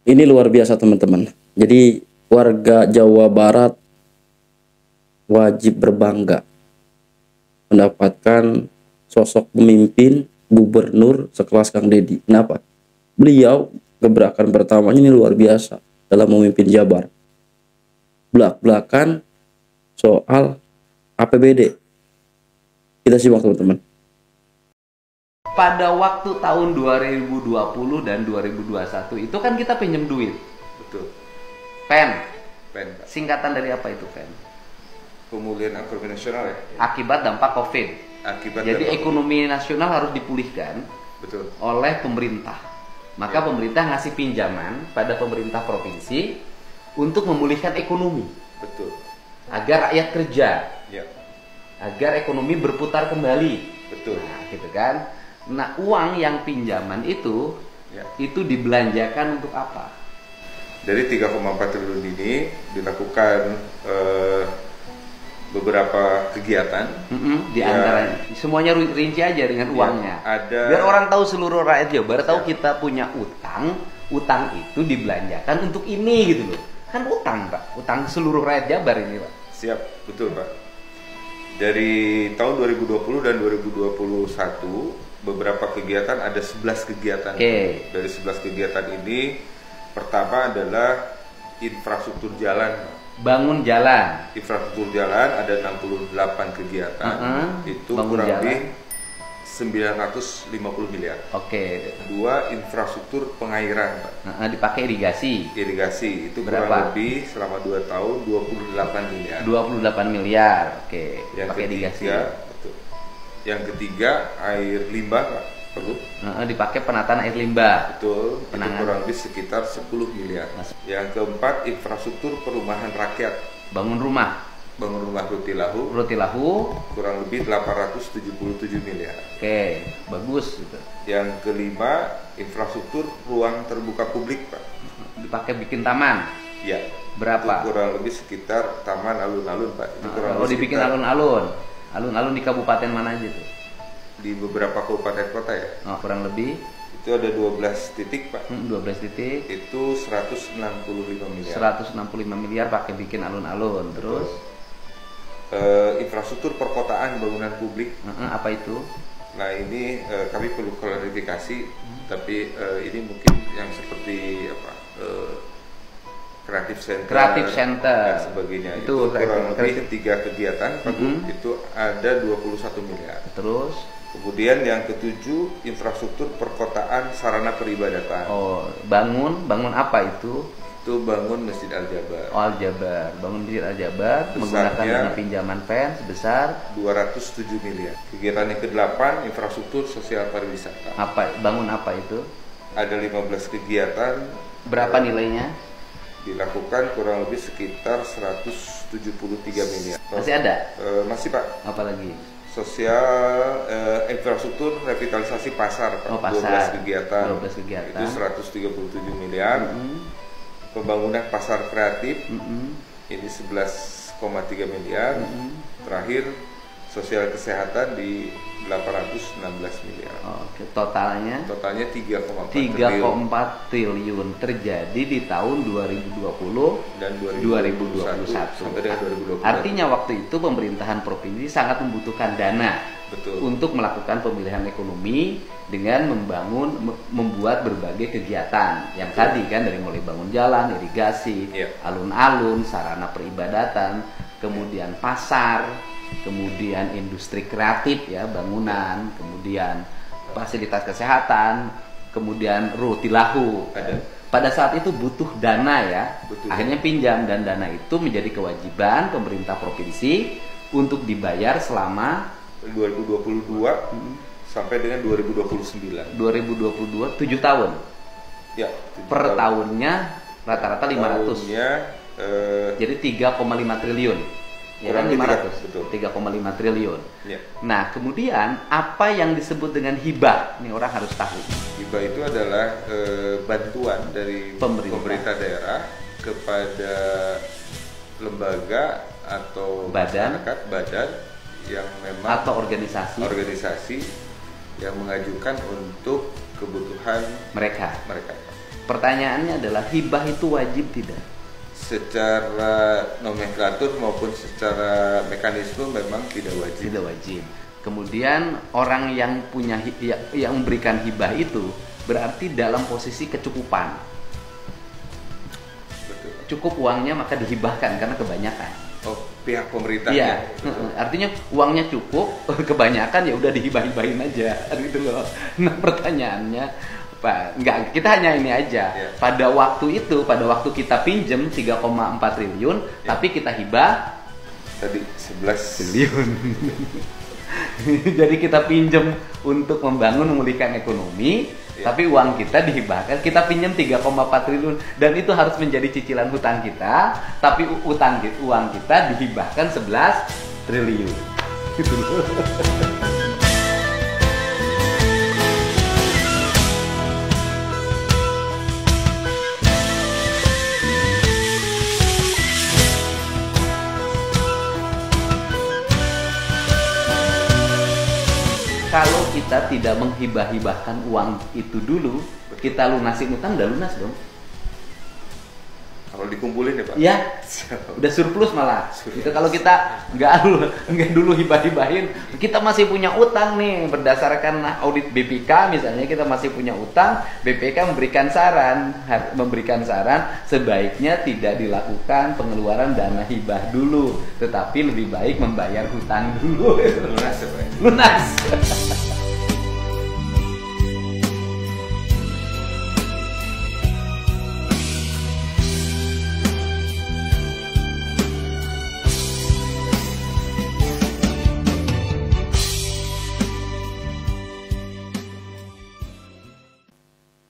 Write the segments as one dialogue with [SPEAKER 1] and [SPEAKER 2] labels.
[SPEAKER 1] Ini luar biasa teman-teman. Jadi warga Jawa Barat wajib berbangga mendapatkan sosok pemimpin gubernur sekelas Kang Deddy. Kenapa? Beliau gebrakan pertamanya ini luar biasa dalam memimpin Jabar. Belak-belakan soal APBD. Kita simak teman-teman.
[SPEAKER 2] Pada waktu tahun 2020 dan 2021 itu kan kita pinjam duit.
[SPEAKER 3] Betul.
[SPEAKER 2] PEN.
[SPEAKER 3] PEN, Pak.
[SPEAKER 2] Singkatan dari apa itu PEN?
[SPEAKER 3] Pemulihan ekonomi nasional ya.
[SPEAKER 2] Akibat dampak COVID.
[SPEAKER 3] Akibat
[SPEAKER 2] Jadi
[SPEAKER 3] dampak-
[SPEAKER 2] ekonomi nasional harus dipulihkan
[SPEAKER 3] Betul.
[SPEAKER 2] oleh pemerintah. Maka pemerintah ngasih pinjaman pada pemerintah provinsi untuk memulihkan ekonomi
[SPEAKER 3] Betul.
[SPEAKER 2] agar rakyat kerja,
[SPEAKER 3] Ya.
[SPEAKER 2] agar ekonomi berputar kembali.
[SPEAKER 3] Betul.
[SPEAKER 2] Nah, gitu kan. Nah, uang yang pinjaman itu
[SPEAKER 3] Ya.
[SPEAKER 2] itu dibelanjakan untuk apa?
[SPEAKER 3] Dari 3,4 triliun ini dilakukan beberapa kegiatan.
[SPEAKER 2] Di
[SPEAKER 3] Ya.
[SPEAKER 2] antaranya semuanya rinci aja dengan uangnya.
[SPEAKER 3] ada-
[SPEAKER 2] Biar orang tahu, seluruh rakyat Jawa Barat tahu
[SPEAKER 3] Siap.
[SPEAKER 2] kita punya utang itu dibelanjakan untuk ini gitu loh. Kan utang, Pak. Utang seluruh rakyat Jabar ini, Pak.
[SPEAKER 3] Siap, betul Pak. Dari tahun 2020 dan 2021 beberapa kegiatan, ada 11 kegiatan.
[SPEAKER 2] Oke.
[SPEAKER 3] Dari 11 kegiatan ini pertama adalah infrastruktur jalan.
[SPEAKER 2] Bangun jalan.
[SPEAKER 3] Infrastruktur jalan ada 68 kegiatan. Itu
[SPEAKER 2] Bangun
[SPEAKER 3] kurang
[SPEAKER 2] jalan.
[SPEAKER 3] lebih 950 miliar.
[SPEAKER 2] Oke.
[SPEAKER 3] Dua, infrastruktur pengairan, Pak.
[SPEAKER 2] Dipakai irigasi.
[SPEAKER 3] Irigasi itu
[SPEAKER 2] Berapa?
[SPEAKER 3] kurang lebih selama 2 tahun 28 miliar.
[SPEAKER 2] 28 miliar. Oke.
[SPEAKER 3] Yang
[SPEAKER 2] Pakai irigasi.
[SPEAKER 3] ketiga, betul. Yang ketiga, air limbah, Pak. Perlu.
[SPEAKER 2] Dipakai penataan air limbah.
[SPEAKER 3] Betul. Itu
[SPEAKER 2] Penanganan.
[SPEAKER 3] kurang lebih sekitar 10 miliar.
[SPEAKER 2] Mas-
[SPEAKER 3] Yang keempat, infrastruktur perumahan rakyat.
[SPEAKER 2] Bangun rumah.
[SPEAKER 3] Bangun rumah Rutilahu
[SPEAKER 2] Roti lahu.
[SPEAKER 3] kurang lebih 877 miliar.
[SPEAKER 2] Oke, bagus gitu.
[SPEAKER 3] Yang kelima, infrastruktur ruang terbuka publik, Pak.
[SPEAKER 2] Dipakai bikin taman.
[SPEAKER 3] Ya.
[SPEAKER 2] Berapa?
[SPEAKER 3] Itu kurang lebih sekitar taman alun-alun, Pak. Itu kurang
[SPEAKER 2] Oh,
[SPEAKER 3] lebih
[SPEAKER 2] dibikin
[SPEAKER 3] sekitar
[SPEAKER 2] alun-alun. Alun-alun di kabupaten mana aja tuh?
[SPEAKER 3] di beberapa kabupaten kota ya.
[SPEAKER 2] Oh, kurang lebih
[SPEAKER 3] Itu ada 12 titik, Pak.
[SPEAKER 2] 12 titik.
[SPEAKER 3] Itu 165 miliar.
[SPEAKER 2] 165 miliar pakai bikin alun-alun. Terus
[SPEAKER 3] Infrastruktur perkotaan bangunan publik.
[SPEAKER 2] apa itu?
[SPEAKER 3] Nah, ini kami perlu klarifikasi, tapi ini mungkin yang seperti apa? Kreatif Center,
[SPEAKER 2] Kreatif Center.
[SPEAKER 3] dan sebagainya.
[SPEAKER 2] Itu
[SPEAKER 3] Itu kurang
[SPEAKER 2] kreatif.
[SPEAKER 3] lebih 3 kegiatan, Pak. Itu ada 21 miliar.
[SPEAKER 2] Terus
[SPEAKER 3] Kemudian yang ketujuh, infrastruktur perkotaan sarana peribadatan.
[SPEAKER 2] bangun apa itu?
[SPEAKER 3] Itu bangun Masjid Al-Jabar.
[SPEAKER 2] Aljabar, bangun Masjid Aljabar
[SPEAKER 3] Besarnya-
[SPEAKER 2] menggunakan dana pinjaman PEN sebesar
[SPEAKER 3] 207 miliar. Kegiatan yang ke-8, infrastruktur sosial pariwisata.
[SPEAKER 2] bangun apa itu?
[SPEAKER 3] Ada 15 kegiatan.
[SPEAKER 2] Berapa nilainya?
[SPEAKER 3] Dilakukan kurang lebih sekitar 173 miliar.
[SPEAKER 2] Masih ada?
[SPEAKER 3] Masih, Pak.
[SPEAKER 2] Apa lagi?
[SPEAKER 3] Sosial, infrastruktur revitalisasi pasar, Pak.
[SPEAKER 2] Oh, pasar.
[SPEAKER 3] 12 kegiatan.
[SPEAKER 2] 12 kegiatan.
[SPEAKER 3] Itu 137 miliar. Pembangunan pasar kreatif ini 11,3 miliar. Terakhir sosial kesehatan di 816 miliar.
[SPEAKER 2] Oke, totalnya
[SPEAKER 3] Totalnya 3,4 triliun
[SPEAKER 2] 3,4 triliun terjadi di tahun 2020
[SPEAKER 3] dan
[SPEAKER 2] 2021.
[SPEAKER 3] sampai dengan 2021.
[SPEAKER 2] Artinya waktu itu pemerintahan provinsi sangat membutuhkan dana
[SPEAKER 3] Betul.
[SPEAKER 2] untuk melakukan pemulihan ekonomi dengan membuat berbagai kegiatan yang tadi kan, dari mulai bangun jalan, irigasi,
[SPEAKER 3] Iya.
[SPEAKER 2] alun-alun, sarana peribadatan, kemudian pasar, kemudian industri kreatif ya, bangunan, kemudian fasilitas kesehatan, kemudian rutilahu.
[SPEAKER 3] Ada.
[SPEAKER 2] Pada saat itu butuh dana ya,
[SPEAKER 3] Betul.
[SPEAKER 2] akhirnya pinjam, dan dana itu menjadi kewajiban pemerintah provinsi untuk dibayar selama
[SPEAKER 3] 2022 sampai dengan 2029.
[SPEAKER 2] 2022 7 tahun.
[SPEAKER 3] Ya,
[SPEAKER 2] Per tahunnya rata-rata 500.
[SPEAKER 3] Tahunnya,
[SPEAKER 2] Jadi 3,5 triliun. Ya kan,
[SPEAKER 3] Kurang lebih
[SPEAKER 2] 500.
[SPEAKER 3] betul.
[SPEAKER 2] 3,5 triliun.
[SPEAKER 3] ya.
[SPEAKER 2] Nah, kemudian apa yang disebut dengan hibah? Ini orang harus tahu.
[SPEAKER 3] Hibah itu adalah bantuan dari
[SPEAKER 2] Pemerintah.
[SPEAKER 3] daerah kepada lembaga atau
[SPEAKER 2] Badan.
[SPEAKER 3] masyarakat, badan yang memang
[SPEAKER 2] Atau organisasi
[SPEAKER 3] organisasi yang mengajukan untuk kebutuhan
[SPEAKER 2] mereka.
[SPEAKER 3] mereka.
[SPEAKER 2] Pertanyaannya adalah hibah itu wajib tidak?
[SPEAKER 3] Secara nomenklatur maupun secara mekanisme memang tidak wajib.
[SPEAKER 2] Tidak wajib. Kemudian orang yang punya yang memberikan hibah itu berarti dalam posisi kecukupan.
[SPEAKER 3] Betul.
[SPEAKER 2] Cukup uangnya maka dihibahkan karena kebanyakan.
[SPEAKER 3] Oh, pihak pemerintah.
[SPEAKER 2] Iya, artinya uangnya cukup, kebanyakan ya udah dihibah-hibahin aja, gitu loh. Nah pertanyaannya, Pak, enggak, kita hanya ini aja.
[SPEAKER 3] Ya.
[SPEAKER 2] Pada waktu itu, pada waktu kita pinjem 3,4 triliun,
[SPEAKER 3] Ya.
[SPEAKER 2] tapi kita hibah
[SPEAKER 3] Tadi 11
[SPEAKER 2] triliun. Jadi kita pinjem untuk membangun memulihkan ekonomi,
[SPEAKER 3] Ya.
[SPEAKER 2] tapi uang kita dihibahkan. Kita pinjam 3,4 triliun dan itu harus menjadi cicilan hutang kita, tapi uang kita dihibahkan 11 triliun. Gitu loh. Kalau kita tidak menghibah-hibahkan uang itu dulu, kita lunasin utang, udah lunas dong.
[SPEAKER 3] kalau dikumpulin ya Pak.
[SPEAKER 2] Ya, udah surplus malah. Itu kalau kita nggak dulu hibah-hibahin, kita masih punya utang nih berdasarkan audit BPK misalnya, kita masih punya utang, BPK memberikan saran sebaiknya tidak dilakukan pengeluaran dana hibah dulu, tetapi lebih baik membayar hutang dulu.
[SPEAKER 3] Lunas ya Pak.
[SPEAKER 2] Lunas.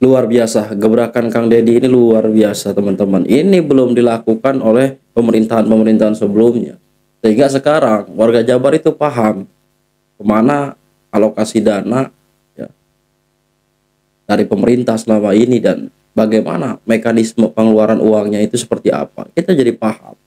[SPEAKER 1] Luar biasa, gebrakan Kang Deddy ini luar biasa teman-teman. Ini belum dilakukan oleh pemerintahan-pemerintahan sebelumnya. Sehingga sekarang warga Jabar itu paham kemana alokasi dana ya, dari pemerintah selama ini dan bagaimana mekanisme pengeluaran uangnya itu seperti apa. Kita jadi paham.